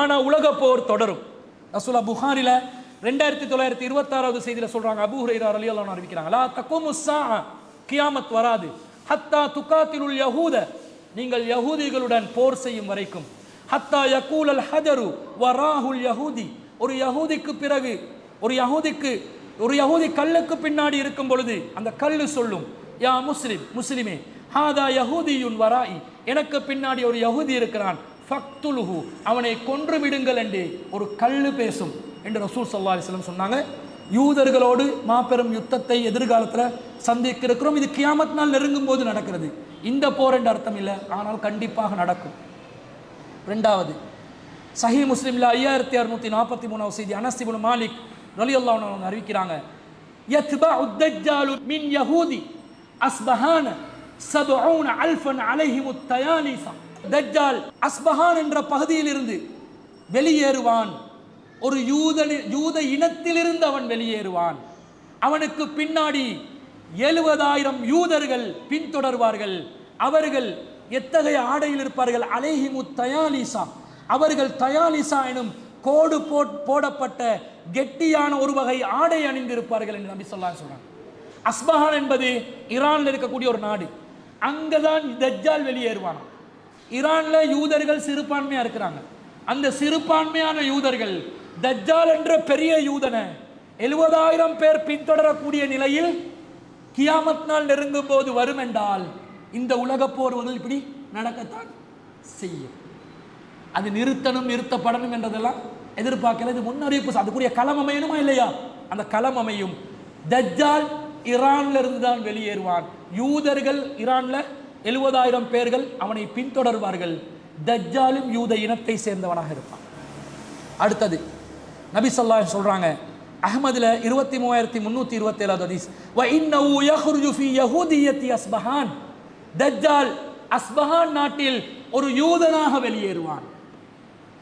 ஆனால் உலக போர் தொடரும். ரசூலா புகாரில 2926வது செய்தியில சொல்றாங்க, அபூ ஹுரைரா ரலியல்லாஹு அன்ஹு அறிவிக்கிறாங்க, லா தகுமு ஸாஅ, கியாமத் வராது, ஹத்தா துகாத்திலுல் யஹூத, நீங்கள் யஹூதிகளுடன் போர் செய்யும் வரைக்கும், ஹத்தா யகூலல் ஹஜரு வராஹுல் யஹூதி, ஒரு யஹூதிக்கு பிறகு ஒரு யஹூதி கல்லுக்கு பின்னாடி இருக்கும் பொழுது அந்த கல்லு சொல்லும், யா முஸ்லிமே ஹாதா யஹூதியுன் வராஇ, எனக்கு பின்னாடி ஒரு யஹூதி இருக்கிறான், ஃபக்துலுஹு, அவனை கொன்று விடுங்கள் என்று ஒரு கல்லு பேசும் என்று ரசூல் ஸல்லல்லாஹு அலைஹி வஸல்லம் சொன்னாங்க. யூதர்களோடு மாபெரும் யுத்தத்தை எதிர்காலத்தில் சந்திக்க இருக்கிறோம். இது கியாமத் நாள் நெருங்கும் போது நடக்கிறது. இந்த போர் என்ற அர்த்தம் இல்லை, ஆனால் கண்டிப்பாக நடக்கும். ரெண்டாவது, சஹீ முஸ்லிம்ல 5643வது செய்தி, அனஸ் இப்னு மாலிக் ரலியல்லாஹு அன்ஹு அறிவிக்கிறாங்க, யத்பஉ தஜ்ஜாலு மின் யஹூதி அஸ்பஹான 70,000 அலைஹிமு தயாலிஸா, தஜ்ஜால் அஸ்பஹான் என்ற பகுதியில் இருந்து வெளியேறுவான். ஒரு யூத இனத்திலிருந்து அவன் வெளியேறுவான். அவனுக்கு பின்னாடி 70,000 யூதர்கள் பின்தொடர்வார்கள். அவர்கள் எத்தகைய ஆடையில் இருப்பார்கள்? அலைஹிமு தயாலிசா, அவர்கள் தயாலிசா எனும் கோடு போடப்பட்ட கெட்டியான ஒரு வகை ஆடை அணிந்திருப்பார்கள் என்று நபி ஸல்லல்லாஹு அலைஹி வஸல்லம். அஸ்பஹான் என்பது ஈரானில் இருக்கக்கூடிய ஒரு நாடு. அங்கதான் தஜ்ஜால் வெளியேறுவான். ஈரான்ல யூதர்கள் சிறுபான்மையா இருக்கிறாங்க. அந்த சிறுபான்மையான யூதர்கள் தஜ்ஜால் என்ற பெரிய யூதனை 70,000 பேர் பின்தொடரக்கூடிய நிலையில் கியாமத் நாள் நெருங்கும் போது வரும் என்றால் இந்த உலக போர்கள் இப்படி நடக்கத்தான் செய்யும். அது நிறுத்தப்படணும் என்றதெல்லாம் எதிர்பார்க்கல. இது முன்னறிவிப்பு. அதுக்குரிய களம் அமையணுமா இல்லையா? அந்த களம் அமையும். தஜ்ஜால் ஈரான்ல இருந்து தான் வெளியேறுவான். யூதர்கள் ஈரான்ல 70,000 பேர்கள் அவனை பின்தொடர்வார்கள். தஜ்ஜாலும் யூத இனத்தை சேர்ந்தவனாக இருப்பான். அடுத்தது நபி ஸல்லல்லாஹு அலைஹி சொல்றாங்க, அஹ்மதுல 23,327வது ஹதீஸ், வ இன்னஹு யஹ்ருஜு ஃபீ யஹூதியத்தி அஸ்பஹான், தஜ்ஜால் அஸ்பஹான் நாட்டில் ஒரு யூதனாக வெளியேறுவான்.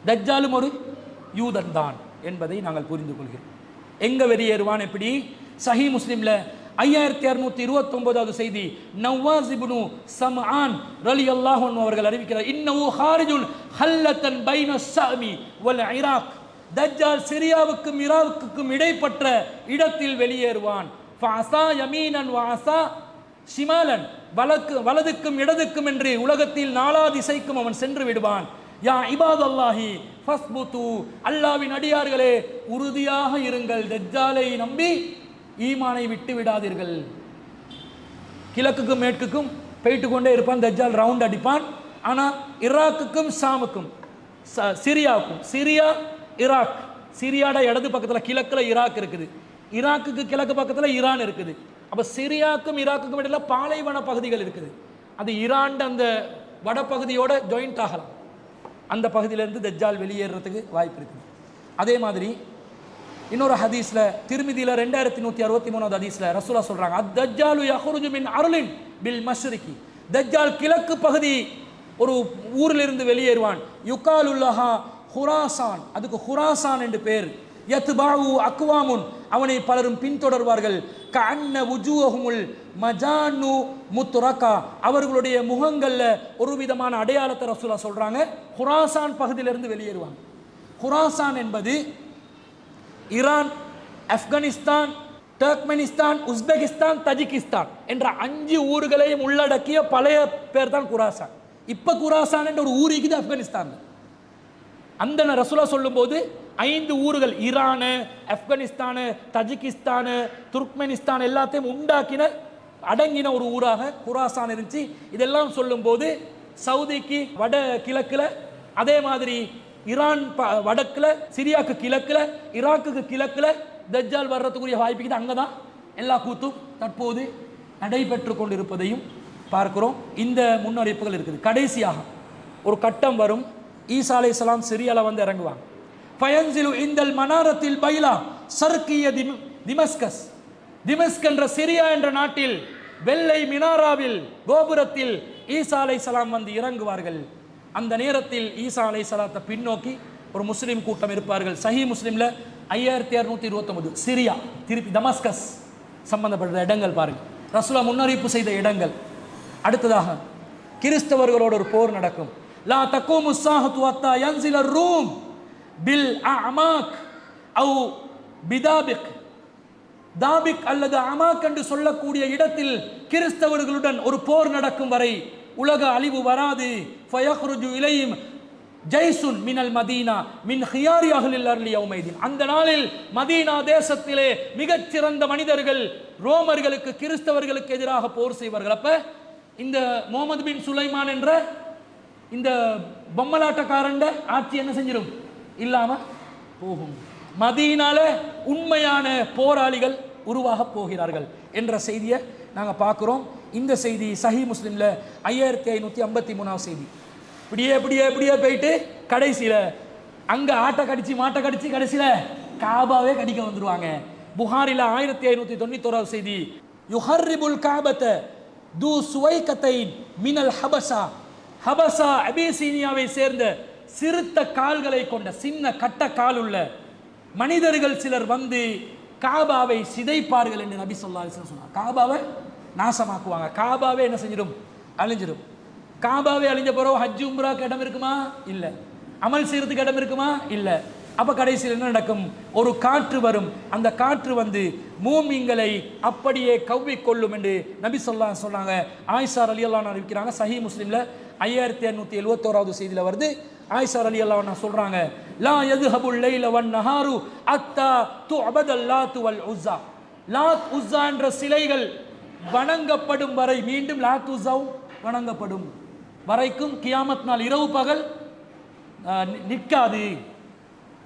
தஜ்ஜாலும் ஒரு யூதன் தான் என்பதை நாங்கள் புரிந்து கொள்கிறோம். எங்க வெளியேறுவான்? எப்படி? சஹீஹ் முஸ்லிம்ல 5629வது செய்தி, நவாஸ் இப்னு சம்ஆன் ரலியல்லாஹு அன்ஹு அவர்கள் அறிவிக்கிறார், இன்னஹு ஹாரிஜுல் ஹல்லத்தன் பைன ஸஅமி வல் இராக், தஜ்ஜால் சிரியாவுக்கும் ஈராக்குக்கும் இடைப்பட்ட இடத்தில் வெளியேறுவான். ஃபஅஸா யமீனன் வ அஸா ஷிமாலன், வலதுக்கும் இடதுக்கும் என்று உலகத்தில் நாலா திசைக்கும் அவன் சென்று விடுவான். யா இபாதல்லாஹி ஃபஸ்புது, அல்லாஹ்வின் அடியார்களே உறுதியாக இருங்கள், தஜ்ஜாலை நம்பி ஈமானை விட்டு விடாதீர்கள். கிழக்குக்கும் மேற்குக்கும் போயிட்டு கொண்டே இருப்பான் தஜ்ஜால், ரவுண்ட் அடிப்பான். ஆனால் ஈராக்குக்கும் ஷாமுக்கும் சிரியாவுக்கும், சிரியா ஈராக், சிரியாட இடது பக்கத்தில் கிழக்கில் ஈராக் இருக்குது, ஈராக்குக்கு கிழக்கு பக்கத்தில் ஈரான் இருக்குது. அப்போ சிரியாவுக்கும் ஈராக்குக்கும் இடையில பாலைவன பகுதிகள் இருக்குது. அது ஈரான் அந்த வடப்பகுதியோட ஜாயிண்ட் ஆகலாம். அந்த பகுதியிலேருந்து தஜ்ஜால் வெளியேறதுக்கு வாய்ப்பு இருக்குது. அதே மாதிரி இன்னொரு ஹதீஸ்ல, திருமிதியில 2163வது ஹதீஸ்ல ரசூலா சொல்றாங்க, அத்-தஜ்ஜாலு யஹ்ருஜு மின் அர்லின் பில் மஷ்ரிகி, தஜ்ஜால் கிழக்கு பகுதி ஒரு ஊரிலிருந்து வெளியேறுவான். யுகாலுல்லஹா ஹுராசான், அதுக்கு ஹுராசான் என்று பேர். யத்பஉ அக்வாமுன், அவனை பலரும் பின்தொடர்வார்கள். கஅன்ன வுஜூஹுமுல் மஜானு முத்ரகா, அவர்களுடைய முகங்கள்ல ஒரு விதமான அடையாளத்தை ரசூலா சொல்றாங்க. ஹுராசான் பகுதியிலிருந்து வெளியேறுவாங்க. ஹுராசான் என்பது Iran, Afghanistan, Turkmenistan, Uzbekistan, Tajikistan என்ற 5 ஊர்களையும் உள்ளடக்கிய பழைய பேர் தான் குராசான். இப்ப குராசான் என்ற ஒரு ஊர் இருக்குது ஆப்கானிஸ்தான். அந்த ரசூலா சொல்லும் போது 5 ஊர்கள், ஈரானு, ஆப்கானிஸ்தானு, தஜிகிஸ்தானு, துர்க்மெனிஸ்தான் எல்லாத்தையும் உண்டாக்கின அடங்கின ஒரு ஊராக குராசான் இருந்துச்சு. இதெல்லாம் சொல்லும் போது சவுதிக்கு வட கிழக்குல, அதே மாதிரி ஈரான் வடக்குல, சிரியாவுக்கு கிழக்குல, ஈராக்குக்கு கிழக்குல தஜ்ஜால் வர்றதுக்குரிய வாய்ப்புக்கு அங்கதான் எல்லா கூத்தும் தற்போது நடைபெற்று கொண்டிருப்பதையும் பார்க்கிறோம். இந்த முன்னறிவிப்புகள் இருக்குது. கடைசியாக ஒரு கட்டம் வரும், ஈசா அலைஹிஸ்ஸலாம் சிரியால வந்து இறங்குவாங்க. ஃபயன்சிலு இந்தல் மனாரத்தில் பைலா சர்க்கிய திமஸ்கஸ், திமஸ்க் என்ற சிரியா என்ற நாட்டில் வெள்ளை மினாராவில் கோபுரத்தில் ஈசா அலைஹிஸ்ஸலாம் வந்து இறங்குவார்கள். அந்த நேரத்தில் ஈசா அலைஹிஸ்ஸலாத்தை பின்னோக்கி ஒரு முஸ்லிம் கூட்டம் இருப்பார்கள். சஹீஹ் முஸ்லிம்ல 5629, சிரியா, திருப்பி தமஸ்கஸ் சம்பந்தப்பட்ட இடங்கள் பாருங்க, ரசூலா முன்னறிவிப்பு செய்த இடங்கள். அடுத்ததாக கிறிஸ்தவர்களோட ஒரு போர் நடக்கும். லா தக்கூமு ஸாஅத்து ஹத்தா யன்ஸில ரூம், பில் அமாக் அவு பிதாபிக், தாபிக் அல்லது அமாக் என்று சொல்லக்கூடிய இடத்தில் கிறிஸ்தவர்களுடன் ஒரு போர் நடக்கும் வரை உலக அழிவு வராது. ஃபயஹ்ருஜு இலைஹிம் ஜைசுன் மினல் மதீனா மின் ஹியாரி அஹ்லில் அர்லி யௌமைதீன். அந்த நாளில் மதீனா தேசத்திலே மிகச்சிறந்த மனிதர்கள் ரோமர்களுக்கு கிறிஸ்தவர்களுக்கு எதிராக போர் செய்வார்கள். அப்ப இந்த முகமது பின் சுலைமான் என்ற இந்த பொம்மலாட்டக்காரண்ட ஆட்சி என்ன செஞ்சிடும்? இல்லாம போகும். மதீனால உண்மையான போராளிகள் உருவாக போகிறார்கள் என்ற செய்தியை நாங்கள் பார்க்குறோம். இந்த செய்தி சஹி முஸ்லிம்ல 5553 செய்தி. இப்படியே இப்படியே இப்படியே போயிட்டு கடைசியில் அங்கே ஆட்டை கடிச்சு மாட்டை கடிச்சு கடைசியில் காபாவே கடிக்க வந்துடுவாங்க. புகாரில 1591 செய்தி. யுஹர்ரிபுல் காபத்த து சுவைகத்தைன் மினல் ஹபசா, ஹபசா அபிசீனியாவை சேர்ந்த சிறுத்த கால்களை கொண்ட சின்ன கட்ட கால் உள்ள மனிதர்கள் சிலர் வந்து காபாவை சிதைப்பார்கள் என்று நபி ஸல்லல்லாஹு அலைஹி வஸல்லம் சொன்னார். காபாவை நாசமாக்குவாங்க. காபாவே என்ன செஞ்சிடும்? அழிஞ்சிடும். காபாவே அழிஞ்ச பிறகு ஹஜ் உம்ராக்கு இடம் இருக்குமா? இல்லை. அமல் செய்யறதுக்கு இடம் இருக்குமா? இல்லை. அப்ப கடைசியில் என்ன நடக்கும்? ஒரு காற்று வரும். அந்த காற்று வந்து மூமின்களை அப்படியே கவ்விக்கொள்ளும் என்று நபி ஸல்லல்லாஹு அலைஹி சொன்னாங்க. ஆயிஷா ரலியல்லாஹு அன்ஹா அறிவிக்கிறாங்க. சஹீஹ் முஸ்லிம்ல 5871 செய்தியில வருது. ஆயிஷா ரலியல்லாஹு அன்ஹா சொல்றாங்க, லா யذهبுல் லைல வன் நஹாரு அத்தா துஅபதல் லாத் வல் உஸ்ஸா. லாத் உஸ்ஸா என்ற சிலைகள் வணங்கப்படும் வரை, மீண்டும் லாத் உஸ்ஸாவும் வணங்கப்படும் வரைக்கும் கியாமத் நாள் இரவு பகல் நிற்காது,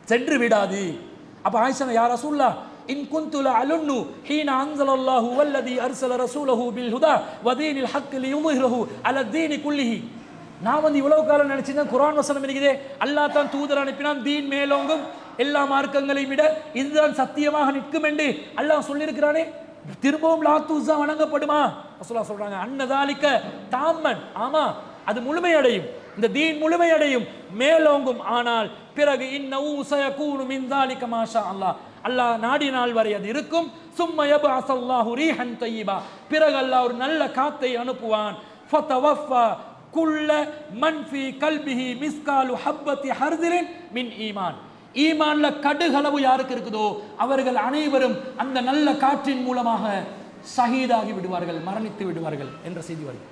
சென்று விடாது. அப்ப ஆயிஷா, யா ரசூலுல்லாஹ் இன் குன்து லஅலுன்னு ஹீன அன்ஸலல்லாஹு வல்லதி அர்ஸல ரசூலஹு பில் ஹுதா வ தீனில் ஹக் லியுظஹிரஹு அலா தீனி குல்லிஹி. நான் வந்து இவ்வளவு காலம் நினைச்சிருந்தேன் குர்ஆன் வசனம் இருக்குதே, அல்லாஹ் தான் தூதர் அனுப்பினான், தீன் மேலோங்கும், எல்லா மார்க்கங்களையும் விட இதுதான் சத்தியமாக நிற்கும் என்று அல்லாஹ் சொல்லியிருக்கிறானே, திரும்பவும் லாத் உஸ்ஸா வணங்கப்படுமா? ரசூலுல்லாஹ் சொல்றாங்க, அன்னதாலிக தாம்மன், ஆமா அது முழுமையடையும், இந்த தீன் முழுமையடையும், மேலோங்கும். ஆனால் பிறகு இன்னஹு ஸயகூனு மின் ஸாலிக மா ஷா அல்லாஹ், அல்லாஹ் நாடினால் வரை அது இருக்கும். சும்ம யபஅஸல்லாஹு ரீஹன் தய்யிபா, பிறகு அல்லாஹ் ஒரு நல்ல காத்தை அனுப்புவான். ஃபதவஃபா குல்ல மன் ஃபீ கல்பிஹி மிஸ்காலு ஹப்பத்தி ஹர்திலின் மின் ஈமான். ஈமான்ல கடுகளவு யாருக்கு இருக்குதோ அவர்கள் அனைவரும் அந்த நல்ல காற்றின் மூலமாக ஷஹீதாகி விடுவார்கள், மரணித்து விடுவார்கள் என்ற செய்தி வருது.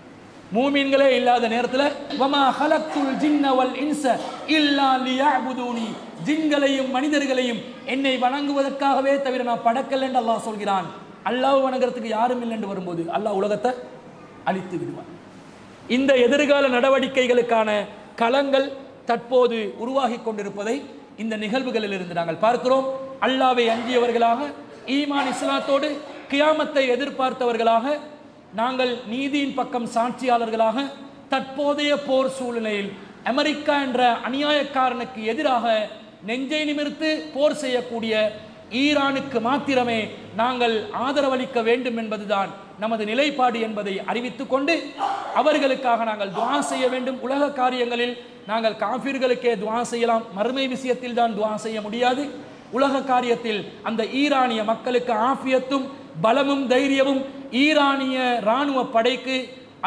மூமின்களே இல்லாத நேரத்தில் வமா ஹலக்துல் ஜின்ன வல் இன்ஸ இல்லா லியஅபுதூனி, ஜின்களையும் மனிதர்களையும் என்னை வணங்குவதற்காகவே தவிர நான் படைக்கல என்று அல்லாஹ் சொல்கிறான். அல்லாஹ் வணங்குறதுக்கு யாரும் இல்லை என்று வரும்போது அல்லாஹ் உலகத்தை அழித்து விடுவான். இந்த எதிர்கால நடவடிக்கைகளுக்கான களங்கள் தற்போது உருவாகி கொண்டிருப்பதை இந்த நிகழ்வுகளில் இருந்து நாங்கள் பார்க்கிறோம். அல்லாஹ்வை அஞ்சியவர்களாக, ஈமான் இஸ்லாத்தோடு கியாமத்தை எதிர்பார்த்தவர்களாக, நாங்கள் நீதியின் பக்கம் சாட்சியாளர்களாக, தற்போதைய போர் சூழ்நிலையில் அமெரிக்கா என்ற அநியாயக்காரனுக்கு எதிராக நெஞ்சை நிமிர்த்து போர் செய்யக்கூடிய ஈரானுக்கு மாத்திரமே நாங்கள் ஆதரவளிக்க வேண்டும் என்பதுதான் நமது நிலைப்பாடு என்பதை அறிவித்துக் கொண்டு, அவர்களுக்காக நாங்கள் துஆ செய்ய வேண்டும். உலக காரியங்களில் நாங்கள் காஃபிர்களுக்கே துஆ செய்யலாம், மறுமை விஷயத்தில் தான் துஆ செய்ய முடியாது. உலக காரியத்தில் அந்த ஈரானிய மக்களுக்கு ஆஃபியத்தும் பலமும் தைரியமும், ஈரானிய இராணுவ படைக்கு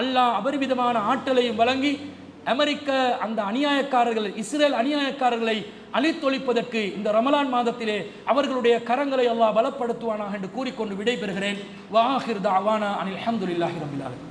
அல்லாஹ் அபரிவிதமான ஆற்றலையும் வழங்கி அமெரிக்க அந்த அநியாயக்காரர்கள், இஸ்ரேல் அநியாயக்காரர்களை அழித்தொழிப்பதற்கு இந்த ரமலான் மாதத்திலே அவர்களுடைய கரங்களை அல்லாஹ் பலப்படுத்துவானாக என்று கூறிக்கொண்டு விடைபெறுகிறேன். வஆஹிர் தஅவானா அனில் ஹம்துலில்லாஹி ரப்பில் ஆலமீன்.